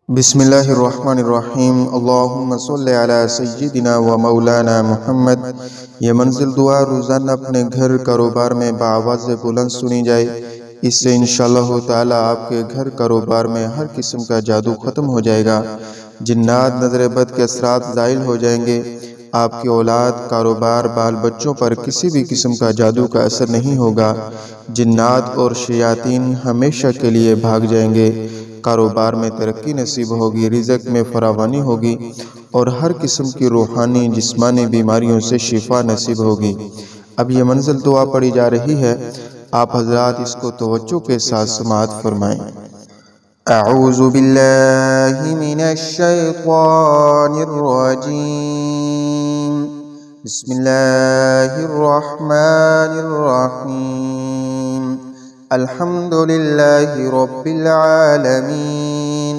बिस्मिल्लाहिर्रहमानिर्रहीम। अल्लाहुम्मा सल्लि अला सय्यिदिना व मौलाना मुहम्मद। ये मंजिल दुआ रोज़ाना अपने घर कारोबार में बाआवाज़ बुलंद सुनी जाए। इससे इंशाअल्लाह ताला आपके घर कारोबार में हर किस्म का जादू ख़त्म हो जाएगा। जिन्नात नज़र बद के असरात ज़ाइल हो जाएंगे। आपकी औलाद, कारोबार, बाल बच्चों पर किसी भी किस्म का जादू का असर नहीं होगा। जिन्नात और शयातीन हमेशा के लिए भाग जाएंगे। कारोबार में तरक्की नसीब होगी, रिज़्क़ में फरावानी होगी और हर किस्म की रूहानी जिस्मानी बीमारियों से शिफा नसीब होगी। अब ये मंजिल दुआ पढ़ी जा रही है, आप हजरात इसको तवज्जो के साथ समाअत फरमाएं। अऊज़ु बिल्लाहि मिनश शैतानिर रजीम। बिस्मिल्लाहिर रहमानिर रहीम। अल्हम्दुलिल्लाहि रब्बिल आलमीन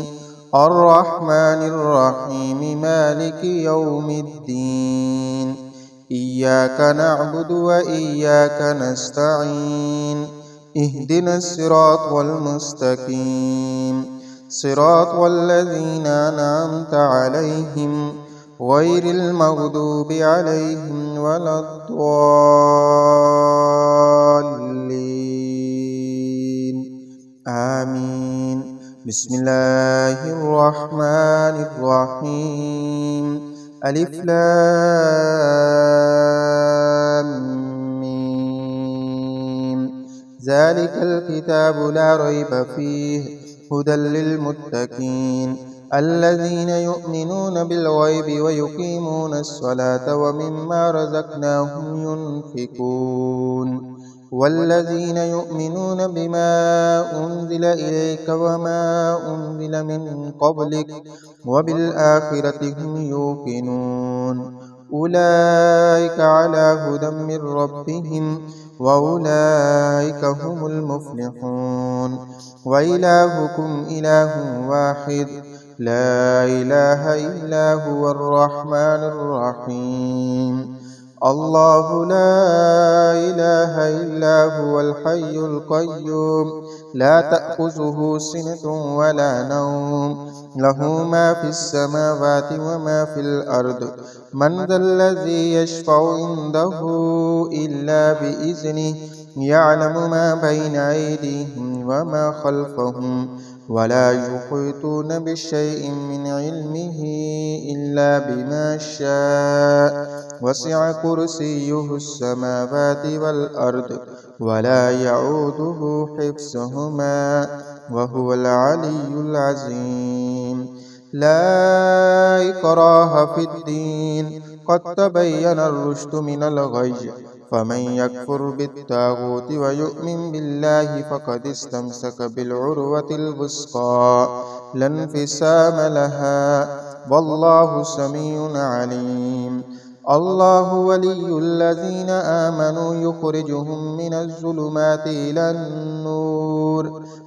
अर्रहमानिर रहीम मालिकि यौमिद्दीन। इय्याका नअबुदु व इय्याका नस्तईन। इहदिनस सिरातल मुस्तकीम सिरातल लज़ीना अनअमता अलैहिम गैरिल मग़दूबि अलैहिम वलद्दॉल्लीन। आमीन। बिस्मिल्लाहिर्रहमानिर्रहीम। अलिफ लाम मीम। ज़ालिकल किताबु ला रैब फ़ीहि हुदल लिलमुत्तक़ीन अल्लज़ीना युमिनूना बिल-ग़ैबि व युक़ीमूनस स्वलाता व मिम्मा रज़क़नाहुम युनफ़िक़ून। वल्लज़ीना युमिनूना बिमा उन्ज़िला इलैका व मा उन्ज़िला मिन क़ब्लिक व बिल-आख़िरति हुमയൂक़िनून। उलाइका अला हुदम मिर रब्बिहिम व उलाइका हुमुल मुफ़्लिहून। व इलाहुकुम इलाहुन वाहिद ला इलाहा इल्ला हुवर रहमानुर रहीम। अल्लाहु ला इलाहा इल्ला हुवल हय्युल क़य्यूम ला तअख़ुज़ुहु सिनतुन वला नौम लहू मा फ़िस समावाति व मा फ़िल अर्द। मन ज़ल्लज़ी यशफ़अु इंदहु इल्ला बिइज़्निहि यअलमु मा बैना अयदीहिम व मा ख़ल्फ़हुम वला युहीतूना बिशैइन मिन इल्मिही इल्ला बिमा शाअ। वसिअ कुर्सियुहुस समावाति वल अर्द वला यऊदुहु हिफ्ज़ुहुमा व हुवल अलिय्युल अज़ीम। ला इक्राहा फ़िद्दीन क़द तबय्यनर रुश्दु मिनल ग़य्य फमन यकफ़ुर बित्ताग़ूति व यु'मिन बिल्लाहि फ़क़द इस्तमसक बिलउर्वतिल वुस्क़ा ला इंफ़िसाम लहा वल्लाहु समीउन अलीम। अल्लाहु वलियुल्लज़ीना आमनू युख़रिजुहुम मिनज़्ज़ुलुमाति इलन नूर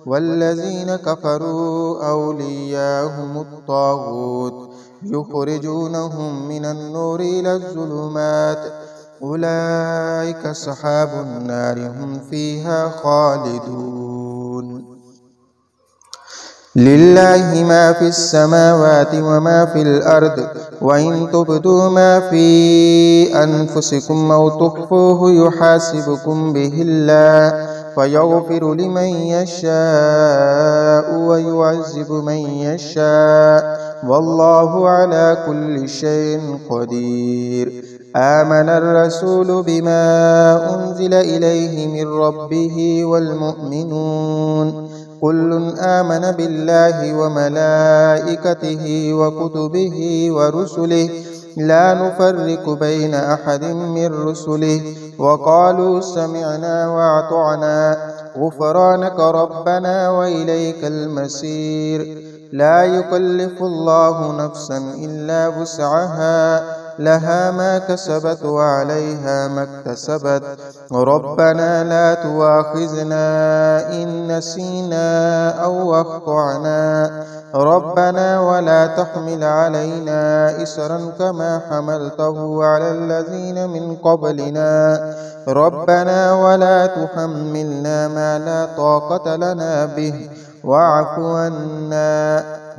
वल्लज़ीना कफ़रू औलियाहुमुत ताग़ूत युख़रिजूनहुम मिनन नूरि इलज़्ज़ुलुमात उलाइका अस्हाबुन नारि हुम फ़ीहा ख़ालिदून। लिल्लाहि मा फ़िस समावाति व मा फ़िल अर्द व इन तुब्दू मा फ़ी अनफ़ुसिकुम औ तुख़्फ़ूहु युहासिबुकुम बिहिल्लाह फ़यग़फ़िरु लिमन यशाअु व युअज़्ज़िबु मन यशाअ वल्लाहु अला कुल्लि शैइन क़दीर। आमनर रसूलु बिमा उन्ज़िला इलैहि मिर रब्बिहि वल मुअ्मिनून कुल्लुन आमन बिल्लाहि व मलाइकतिहि व कुतुबिहि व रुसुलिहि ला नुफ़र्रिक़ु बैन अहदिम मिर रुसुलिहि व क़ालू समिअना व अतअना ग़ुफ़रानक रब्बना व इलैकल मसीर। ला युकल्लिफ़ुल्लाहु नफ़्सन इल्ला वुस्अहा लहा मा कसबत व अलैहा मक्तसबत रब्बना ला तुआख़िज़ना इन नसीना औ अख़्तअना रब्बना वला तहमिल अलैना इसरन कमा हमलतहु अलल लज़ीना मिन क़ब्लिना रब्बना वला तुहम्मिलना मा ला ताक़त लना बिहि वाअफ़ु अन्ना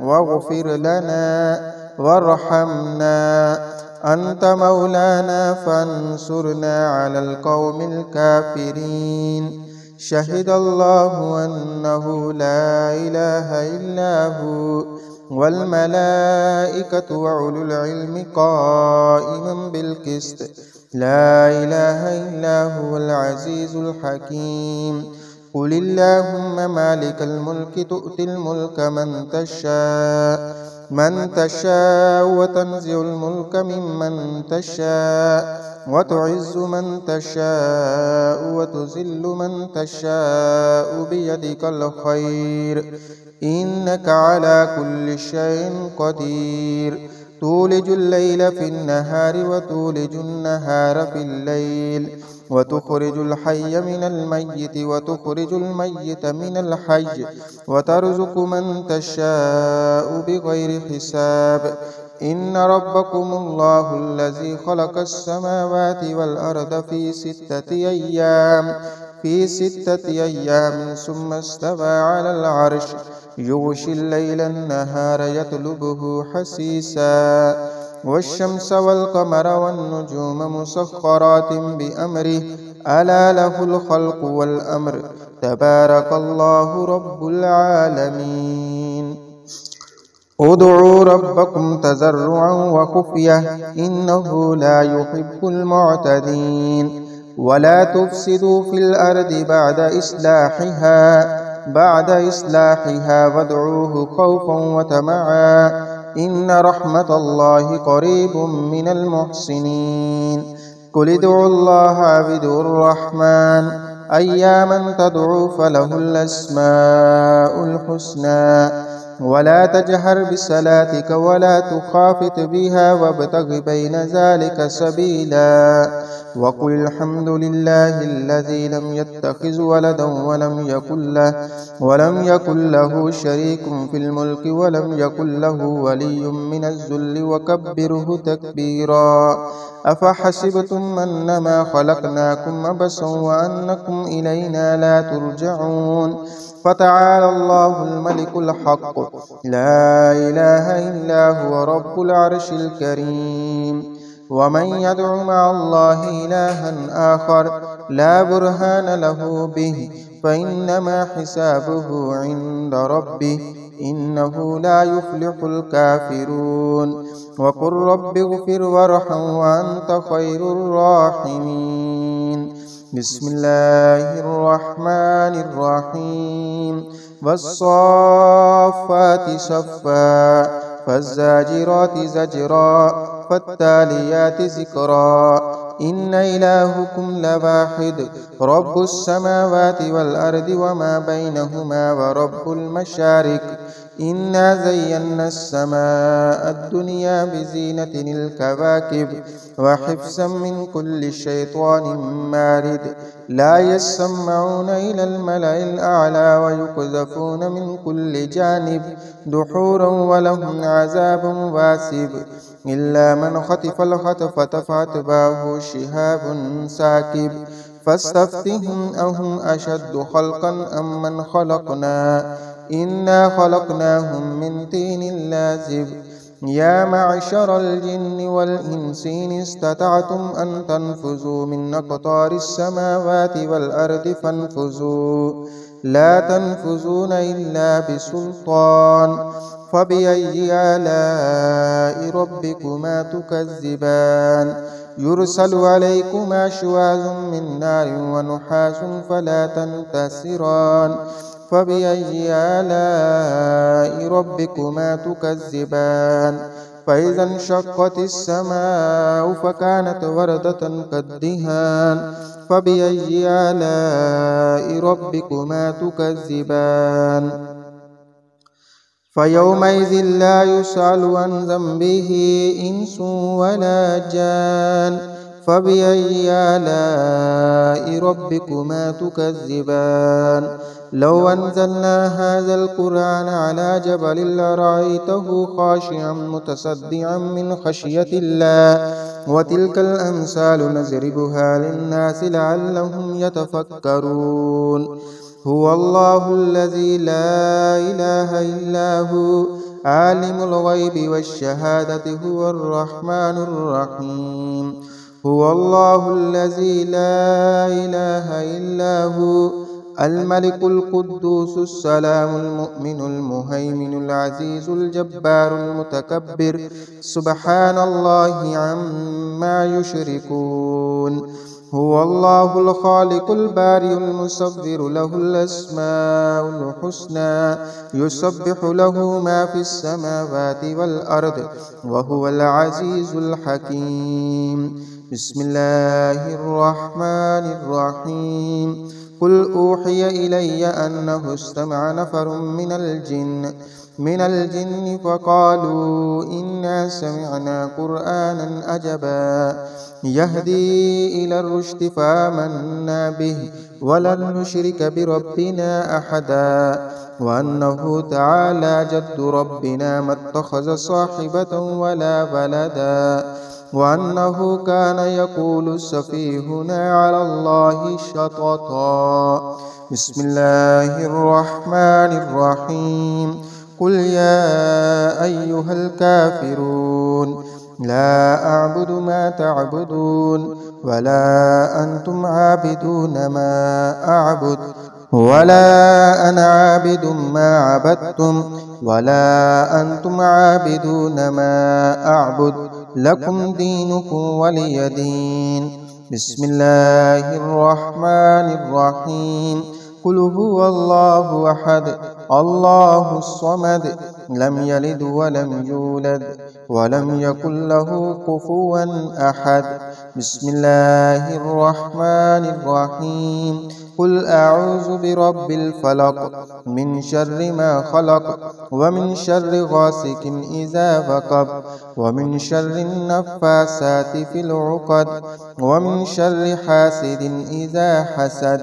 واغفر لنا وارحمنا، أنت مولانا فانصرنا على القوم الكافرين. شهد الله أنه لا إله إلا هو والملائكة وأولو العلم قائما بالقسط، لا إله إلا هو العزيز الحكيم. قل اللهم مالك الملك تؤتي الملك من تشاء وتنزع الملك ممن تشاء وتعز من تشاء وتذل من تشاء بيدك الخير إنك على كل شيء قدير. تولج الليل في النهار وتولج النهار في الليل، وتخرج الحي من الميت وتخرج الميت من الحي، وترزق من تشاء بغير حساب. إن ربكم الله الذي خلق السماوات والأرض في ستة أيام ثم استوى على العرش، يغشي الليل النهار يطلبه حسيسا، والشمس والقمر والنجوم مسخرات بأمره، ألا له الخلق والأمر، تبارك الله رب العالمين. ادعوا ربكم تضرعا وخفية إنه لا يحب المعتدين. ولا تفسدوا في الأرض بعد إصلاحها وادعوه خوفا وطمعا إن رحمة الله قريب من المحسنين. قل ادعوا الله أو ادعوا الرحمن أياما تدعوا فله الأسماء الحسنى. ولا تجهر بصلاتك ولا تخافت بها وابتغ بين ذلك سبيلا. وقل الحمد لله الذي لم يتخذ ولدا ولم يكن له شريك في الملك ولم يكن له ولي من الذل وكبره تكبيرا. أفحسبتم أنما خلقناكم عبثا وأنكم إلينا لا ترجعون. فتعالى الله الملك الحق لا إله إلا هو رب العرش الكريم. ومن يدع مع الله إلها آخر لا برهان له به فإنما حسابه عند ربه إنه لا يفلح الكافرون. وقل رب اغفر وارحم وأنت خير الراحمين. بسم الله الرحمن الرحيم. والصافات صفا فالزاجرات زجرا فالتاليات ذكرا إن إلهكم لواحد رب السماوات والأرض وما بينهما ورب المشارق. إنا زينا السماء الدنيا بزينة الكواكب وحفظا من كل شيطان مارد. لا يسمعون إلى الملأ الأعلى ويقذفون من كل جانب دحورا ولهم عذاب واسب. إلا من خطف الخطفة فأتبعه شهاب ساكب. فاستفتهم أهم أشد خلقا أم من خلقنا إنا خلقناهم من طين لازب. يا معشر الجن والإنس إن استطعتم أن تنفذوا من أقطار السماوات والأرض فانفذوا لا تنفذون إلا بسلطان. فبأي آلاء ربكما تكذبان. يرسل عليكما شواظ من نار ونحاس فلا تنتصران. فبأي آلاء ربكما تكذبان. فإذا انشقت السماء فكانت وردة كالدهان. فبأي آلاء ربكما تكذبان. فيومئذ لا يسأل عن ذنبه إنس ولا جان. فبأي آلاء ربكما تكذبان. لو أنزلنا هذا القرآن على جبل لرأيته خاشعا متصدعا من خشية الله. وتلك الأمثال نضربها للناس لعلهم يتفكرون. هو الله الذي لا إله إلا هو आलिमुल गैबि वश्शहादति हुवर रहमानुर रहीम। हुवल्लाहुल्लज़ी ला इलाहा इल्ला हु अल-मलिकुल कुद्दूसुस सलामुल मुमिनुल मुहैमिनुल अज़ीज़ुल जब्बारुल मुतकब्बिर सुब्हानल्लाहि अम्मा युशरिकून। हुवल्लाहुल खालिकुल बारिउल मुसव्विरु लहुल अस्माउल हुस्ना युसब्बिहु लहु मा फिस समावाति वल अर्द व हुवल अज़ीज़ुल हकीम। बिस्मिल्लाहिर रहमानिर रहीम। कुल ऊहिय इलय्य अन्नहु इस्तमअ नफरुम मिनल जिन्न फ़क़ालू इन्ना समिअना क़ुरआनन अजबा यहदी इलर रुश्दि फ़आमन्ना बिहि वलन नुश्रिक बिरब्बिना अहदा व अन्नहु तआला जद्दु रब्बिना मत्तख़ज़ साहिबतन वला वलदा व अन्नहु कान यक़ूलु सफ़ीहुना अलल्लाहि शतता। बिस्मिल्लाहिर रहमानिर रहीम। कुल या अय्युहल काफ़िरून ला अअबुदु मा तअबुदून वला अंतुम आबिदून मा अअबुद वला अना आबिदुम मा अबदतुम वला अंतुम आबिदून मा अअबुद लकुम दीनुकुम वलिय दीन। बिस्मिल्लाहिर रहमानिर रहीम। कुल हुवल्लाहु अहद अल्लाहुस समद लम यलिद वलम यूलद वलम यकुल लहू कुफुवन अहद। बिस्मिल्लाहिर रहमानिर रहीम। कुल अऊज़ु बिरब्बिल फलक मिन शर्रि मा खलक व मिन शर्रि गासिकिन इज़ा वक़ब व मिन शर्रिन नफ़्फ़ासाति फ़िल उक़द व मिन शर्रि हासिदिन इज़ा हसद।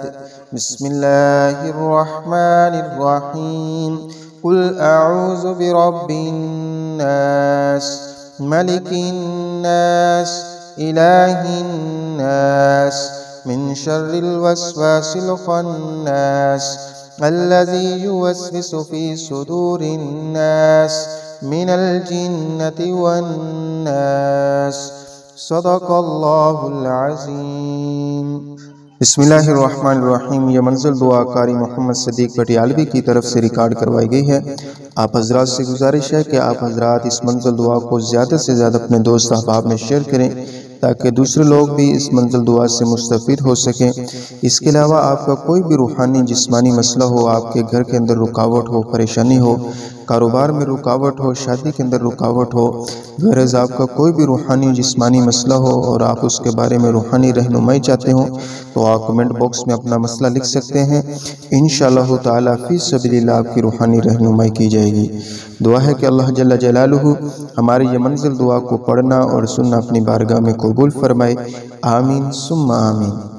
बिस्मिल्लाहिर रहमानिर रहीम। कुल अऊज़ु बिरब्बिन नास मलिकिन नास इलाहिन नास मिन शर्रिल वस्वासिल खन्नास अल्लज़ी युवस्विसु फ़ी सुदूरिन नास मिनल जिन्नति वन नास। सदक़ल्लाहुल अज़ीम। बिस्मिल्लाहिर्रहमानिर्रहीम। ये मंज़िल दुआ कारी मोहम्मद सदीक़ पटियालवी की तरफ से रिकॉर्ड करवाई गई है। आप हज़रात से गुजारिश है कि आप हज़रात इस मंज़िल दुआ को ज़्यादा से ज़्यादा अपने दोस्त अहबाब में शेयर करें ताकि दूसरे लोग भी इस मंज़िल दुआ से मुस्तफ़ीद हो सकें। इसके अलावा आपका कोई भी रूहानी जिस्मानी मसला हो, आपके घर के अंदर रुकावट हो, परेशानी हो, कारोबार में रुकावट हो, शादी के अंदर रुकावट हो, गरज आपका कोई भी रूहानी जिस्मानी मसला हो और आप उसके बारे में रूहानी रहनुमाई चाहते हो तो आप कमेंट बॉक्स में अपना मसला लिख सकते हैं। इंशाअल्लाह ताला फी सबीलिल्लाह आपकी रूहानी रहनुमाई की जाएगी। दुआ है कि अल्लाह जल्ल जलालुहु हमारी ये मंजिल दुआ को पढ़ना और सुनना अपनी बारगाह में कबूल फरमाए। आमीन सुम्मा आमीन।